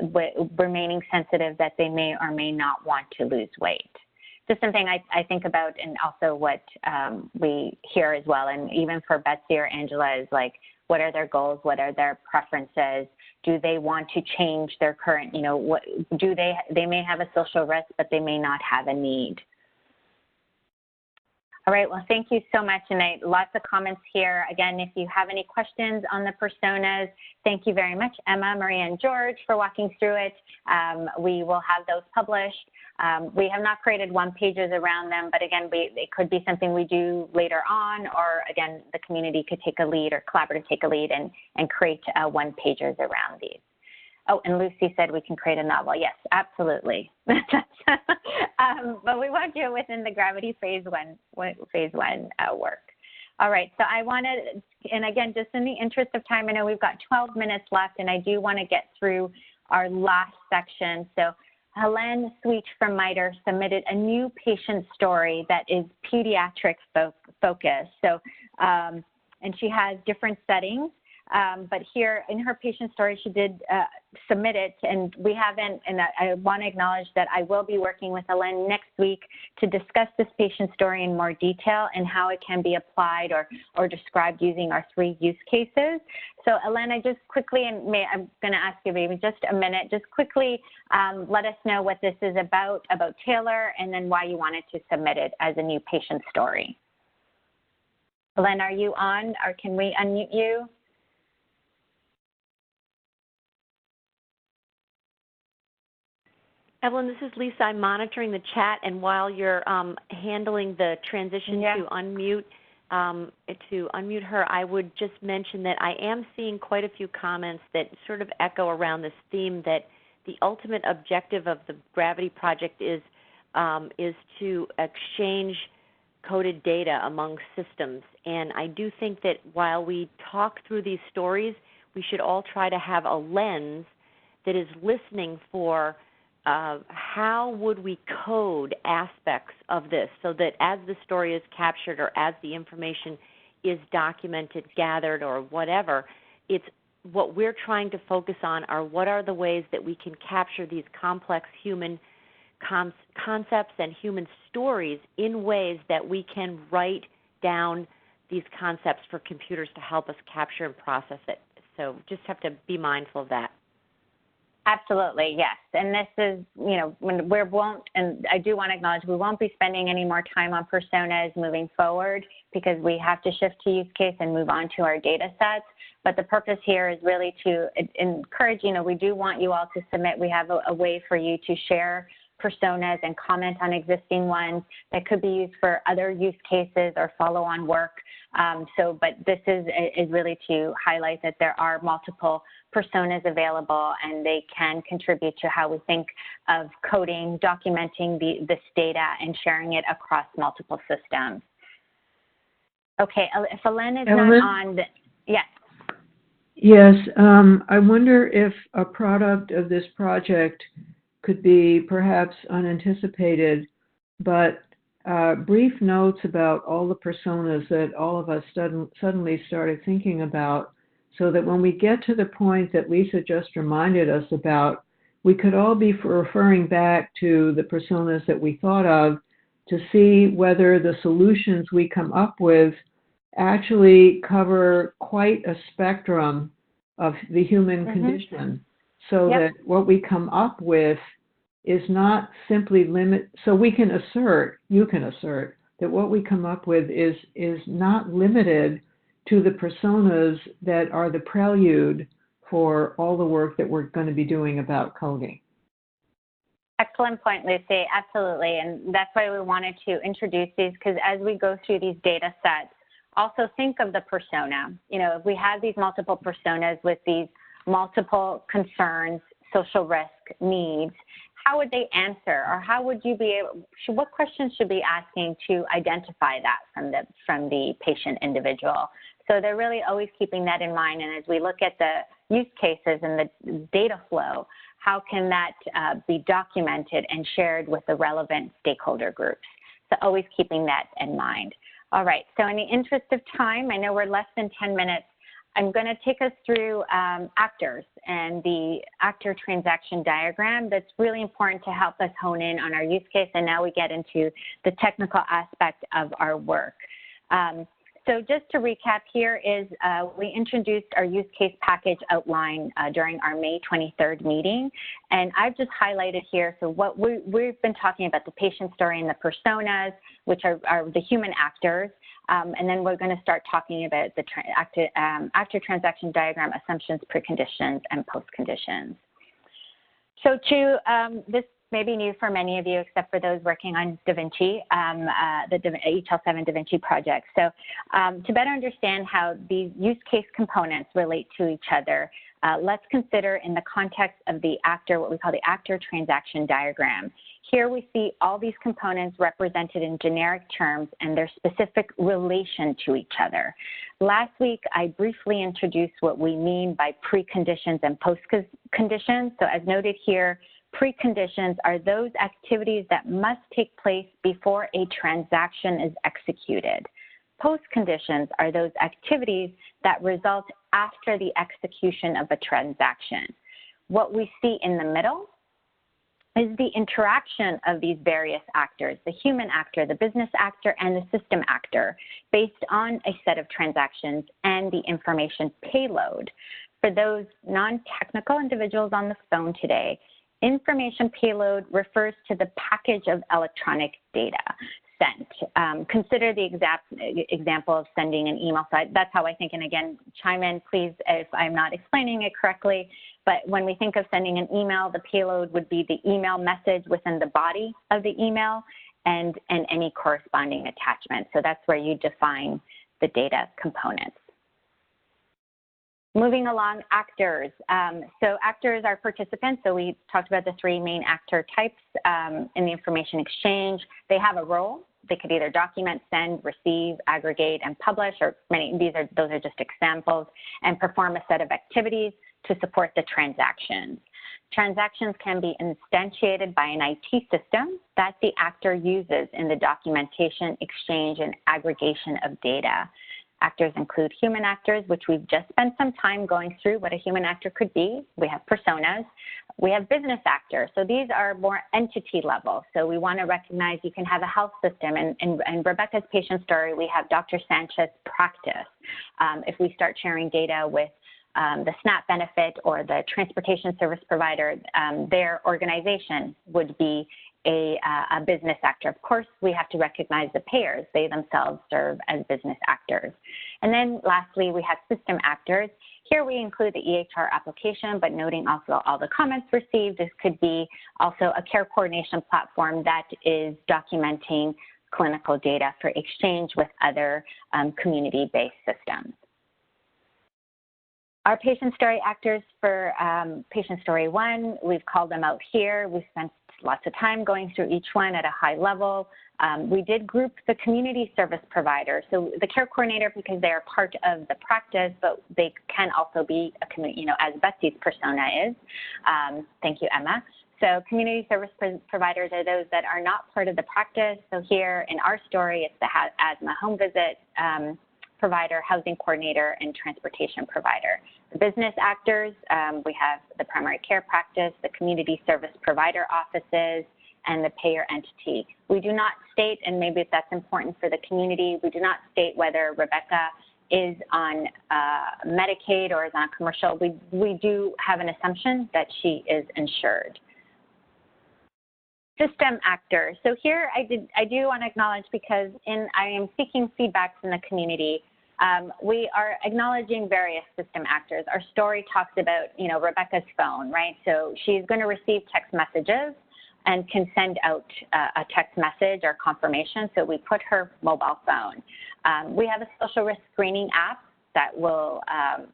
remaining sensitive that they may or may not want to lose weight? Just something I think about, and also what we hear as well, and even for Betsy or Angela, is like, what are their goals? What are their preferences? Do they want to change their current, they may have a social risk, but they may not have a need. All right, well, thank you so much. And lots of comments here. Again, if you have any questions on the personas, thank you very much, Emma, Maria, and George, for walking through it. We will have those published. We have not created one-pages around them, but again, it could be something we do later on, or again, the community could take a lead or collaborative take a lead and create one-pagers around these. Oh, and Lucy said we can create a novel. Yes, absolutely. But we won't do it within the Gravity Phase 1 work. All right, so I wanted, and again, just in the interest of time, I know we've got 12 minutes left, and I do want to get through our last section. So Helene Sweet from MITRE submitted a new patient story that is pediatric focused. So, and she has different settings. But here in her patient story, she did submit it, and we haven't, and I want to acknowledge that I will be working with Helene next week to discuss this patient story in more detail and how it can be applied or described using our 3 use cases. So Helene, I just quickly, and I'm going to ask you maybe just a minute, just quickly let us know what this is about Taylor, and then why you wanted to submit it as a new patient story. Helene, are you on, or can we unmute you? Evelyn, this is Lisa. I'm monitoring the chat, and while you're handling the transition to unmute her, I would just mention that I am seeing quite a few comments that sort of echo around this theme that the ultimate objective of the Gravity Project is to exchange coded data among systems. And I do think that while we talk through these stories, we should all try to have a lens that is listening for how would we code aspects of this so that as the story is captured or as the information is documented, gathered, or whatever, it's what we're trying to focus on are what are the ways that we can capture these complex human concepts and human stories in ways that we can write down these concepts for computers to help us capture and process it. So just have to be mindful of that. Absolutely, yes. And this is, when we won't, and I do want to acknowledge we won't be spending any more time on personas moving forward because we have to shift to use case and move on to our data sets. But the purpose here is really to encourage, we do want you all to submit. We have a way for you to share personas and comment on existing ones that could be used for other use cases or follow-on work. But this is really to highlight that there are multiple personas available, and they can contribute to how we think of coding, documenting this data, and sharing it across multiple systems. Okay, if Ellen is not on, yes. Yes, I wonder if a product of this project could be perhaps unanticipated, but brief notes about all the personas that all of us suddenly started thinking about, so that when we get to the point that Lisa just reminded us about, we could all be referring back to the personas that we thought of to see whether the solutions we come up with actually cover quite a spectrum of the human condition, so that what we come up with is not simply so we can assert, you can assert, that what we come up with is not limited to the personas that are the prelude for all the work that we're going to be doing about coding. Excellent point, Lucy. Absolutely. And that's why we wanted to introduce these, because as we go through these data sets, also think of the persona. You know, if we have these multiple personas with these multiple concerns, social risk, needs, how would they answer, or how would you be able, what questions should be asking to identify that from the patient individual? So they're really always keeping that in mind. And as we look at the use cases and the data flow, how can that be documented and shared with the relevant stakeholder groups? So always keeping that in mind. All right, so in the interest of time, I know we're less than 10 minutes. I'm going to take us through actors and the actor transaction diagram. That's really important to help us hone in on our use case, and now we get into the technical aspect of our work. So just to recap here is we introduced our use case package outline during our May 23rd meeting. And I've just highlighted here, so what we've been talking about the patient story and the personas, which are the human actors. And then we're going to start talking about the actor transaction diagram assumptions, preconditions, and post-conditions. So this may be new for many of you, except for those working on Da Vinci, the HL7 Da Vinci project. So to better understand how these use case components relate to each other, let's consider in the context of the actor, what we call the actor transaction diagram. Here we see all these components represented in generic terms and their specific relation to each other. Last week, I briefly introduced what we mean by preconditions and post-conditions. So as noted here, preconditions are those activities that must take place before a transaction is executed. Post-conditions are those activities that result after the execution of a transaction. What we see in the middle is the interaction of these various actors, the human actor, the business actor, and the system actor, based on a set of transactions and the information payload. For those non-technical individuals on the phone today, information payload refers to the package of electronic data sent. Consider the example of sending an email. So that's how I think, and again, chime in, please, if I'm not explaining it correctly. But when we think of sending an email, the payload would be the email message within the body of the email and any corresponding attachment. So that's where you define the data components. Moving along, actors. So actors are participants. So we talked about the three main actor types in the information exchange. They have a role. They could either document, send, receive, aggregate, and publish, or those are just examples, and perform a set of activities to support the transactions. Transactions can be instantiated by an IT system that the actor uses in the documentation, exchange, and aggregation of data. Actors include human actors, which we've just spent some time going through what a human actor could be. We have personas. We have business actors. So these are more entity level. So we want to recognize you can have a health system. And in Rebecca's patient story, we have Dr. Sanchez practice. If we start sharing data with the SNAP benefit or the transportation service provider, their organization would be a business actor. Of course, we have to recognize the payers. They themselves serve as business actors. And then lastly, we have system actors. Here we include the EHR application, but noting also all the comments received. This could be also a care coordination platform that is documenting clinical data for exchange with other community-based systems. Our patient story actors for patient story 1, we've called them out here. We spent lots of time going through each one at a high level. We did group the community service provider. So the care coordinator, because they are part of the practice, but they can also be a community, as Betsy's persona is. Thank you, Emma. So community service providers are those that are not part of the practice. So here in our story, it's the asthma home visit provider, housing coordinator, and transportation provider. The business actors, we have the primary care practice, the community service provider offices, and the payer entity. We do not state, and maybe that's important for the community, we do not state whether Rebecca is on Medicaid or is on commercial. We do have an assumption that she is insured. System actors. So here I do want to acknowledge, because I am seeking feedback from the community. We are acknowledging various system actors. Our story talks about, Rebecca's phone, right? So she's going to receive text messages and can send out a text message or confirmation. So we put her mobile phone. We have a social risk screening app that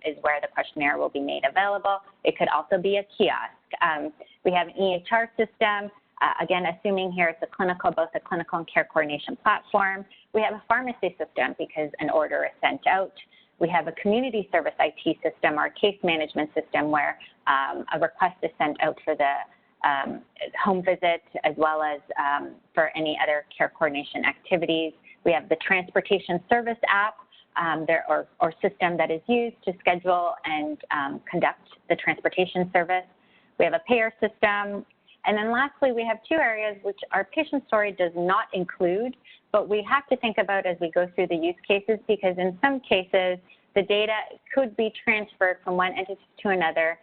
is where the questionnaire will be made available. It could also be a kiosk. We have an EHR system. Again, assuming here it's both a clinical and care coordination platform. We have a pharmacy system because an order is sent out. We have a community service IT system, or case management system, where a request is sent out for the home visit, as well as for any other care coordination activities. We have the transportation service app or system that is used to schedule and conduct the transportation service. We have a payer system. And then lastly, we have 2 areas which our patient story does not include, but we have to think about as we go through the use cases, because in some cases, the data could be transferred from one entity to another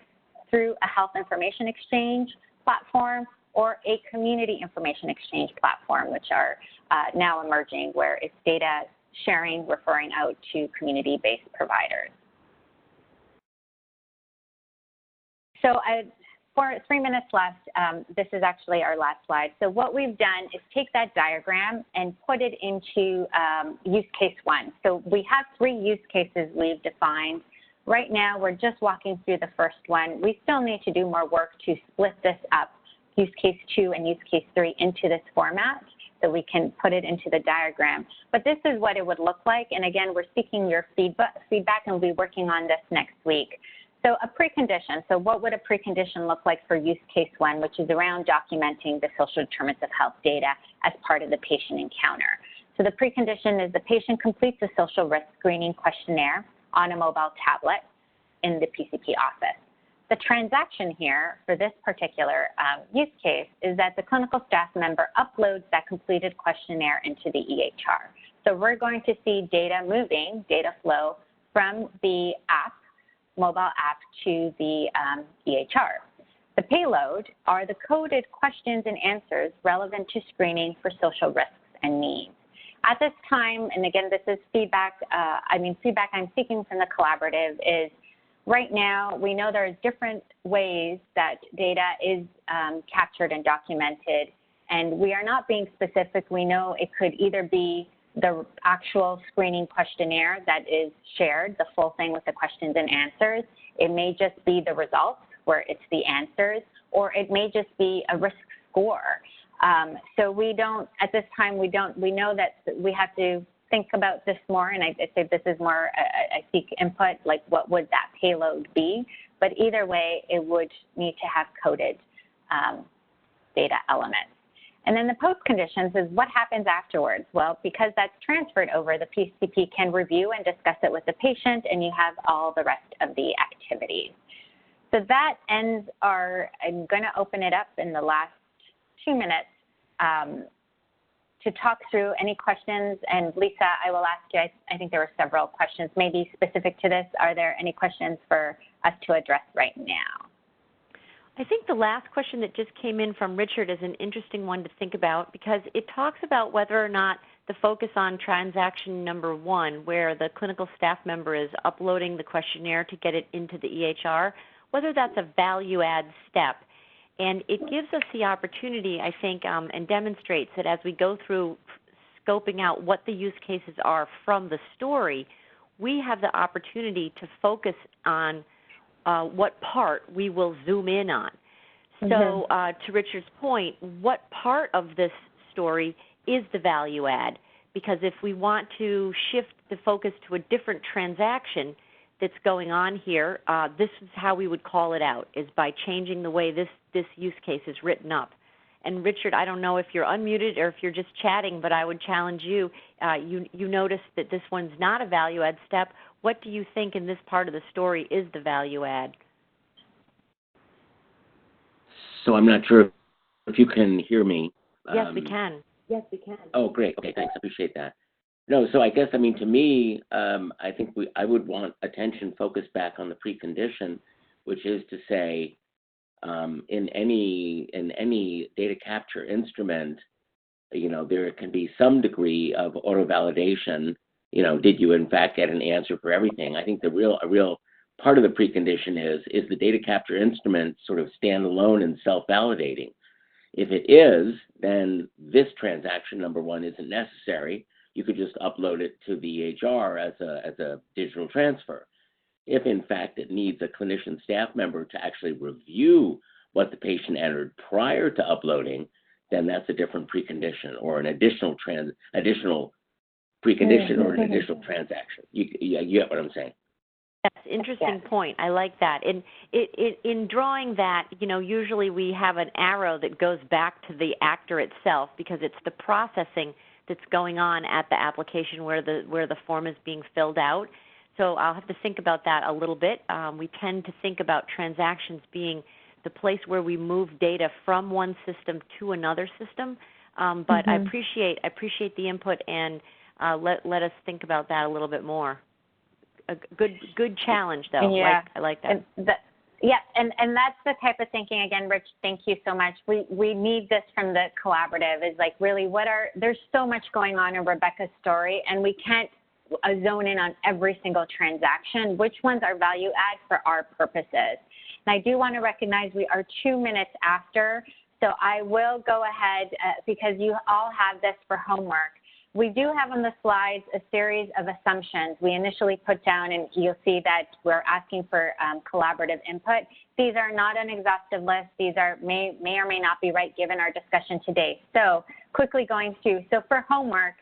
through a health information exchange platform or a community information exchange platform, which are now emerging, where it's data sharing, referring out to community-based providers. So for 3 minutes left, this is actually our last slide. So what we've done is take that diagram and put it into use case 1. So we have 3 use cases we've defined. Right now, we're just walking through the first one. We still need to do more work to split this up, use case 2 and use case 3, into this format so we can put it into the diagram. But this is what it would look like. And again, we're seeking your feedback, and we'll be working on this next week. So a precondition. So what would a precondition look like for use case 1, which is around documenting the social determinants of health data as part of the patient encounter? So the precondition is the patient completes a social risk screening questionnaire on a mobile tablet in the PCP office. The transaction here for this particular use case is that the clinical staff member uploads that completed questionnaire into the EHR. So we're going to see data flow from the mobile app to the EHR. The payload are the coded questions and answers relevant to screening for social risks and needs. At this time, and again, this is feedback, feedback I'm seeking from the collaborative is, right now, we know there are different ways that data is captured and documented, and we are not being specific. We know it could either be the actual screening questionnaire that is shared, the full thing with the questions and answers. It may just be the results where it's the answers, or it may just be a risk score. So we don't, at this time, we know that we have to think about this more, and I say this is more, I seek input, like what would that payload be? But either way, it would need to have coded data elements. And then the post conditions is what happens afterwards. Well, because that's transferred over, the PCP can review and discuss it with the patient, and you have all the rest of the activities. So that ends I'm going to open it up in the last 2 minutes to talk through any questions. And Lisa, I will ask you, I think there were several questions maybe specific to this. Are there any questions for us to address right now? I think the last question that just came in from Richard is an interesting one to think about, because it talks about whether or not the focus on transaction number 1, where the clinical staff member is uploading the questionnaire to get it into the EHR, whether that's a value-add step. And it gives us the opportunity, I think, and demonstrates that as we go through scoping out what the use cases are from the story, we have the opportunity to focus on what part we will zoom in on. So to Richard's point, what part of this story is the value add? Because if we want to shift the focus to a different transaction that's going on here, this is how we would call it out, is by changing the way this use case is written up. And Richard, I don't know if you're unmuted or if you're just chatting, but I would challenge you. You noticed that this one's not a value add step. What do you think in this part of the story is the value add? So I'm not sure if you can hear me. Yes, we can. Yes, we can. Oh, great. Okay, thanks. I appreciate that. No, so I guess, I mean, to me, I think I would want attention focused back on the precondition, which is to say, in any data capture instrument, you know, there can be some degree of auto-validation. You know, did you in fact get an answer for everything? I think a real part of the precondition is the data capture instrument sort of standalone and self-validating. If it is, then this transaction number 1 isn't necessary. You could just upload it to the EHR as a digital transfer. If in fact it needs a clinician staff member to actually review what the patient entered prior to uploading, then that's a different precondition or an additional precondition or an additional transaction. You get what I'm saying? That's an interesting point. I like that. And in drawing that, you know, usually we have an arrow that goes back to the actor itself because it's the processing that's going on at the application where the form is being filled out. So I'll have to think about that a little bit. We tend to think about transactions being the place where we move data from one system to another system. But I appreciate the input, and let us think about that a little bit more. A good challenge, though. Yeah. I like that. And that's the type of thinking, again, Rich, thank you so much. We need this from the collaborative, is like really there's so much going on in Rebecca's story, and we can't zone in on every single transaction. Which ones are value add for our purposes? And I do want to recognize we are 2 minutes after, so I will go ahead because you all have this for homework. We do have on the slides a series of assumptions we initially put down, and you'll see that we're asking for collaborative input. These are not an exhaustive list. These may or may not be right given our discussion today. So quickly going through. So for homework,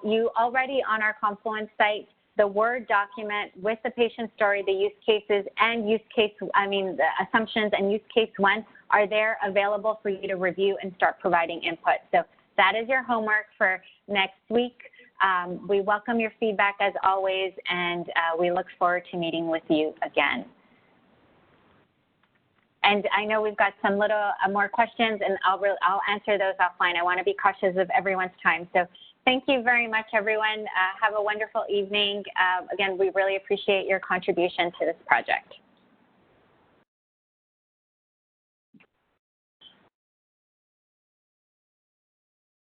you already on our Confluence site, the Word document with the patient story, the use cases, and the assumptions and use case 1 are there available for you to review and start providing input. So that is your homework for next week. We welcome your feedback as always, and we look forward to meeting with you again. And I know we've got some little more questions, and I'll answer those offline. I want to be cautious of everyone's time. So thank you very much, everyone. Have a wonderful evening. Again, we really appreciate your contribution to this project.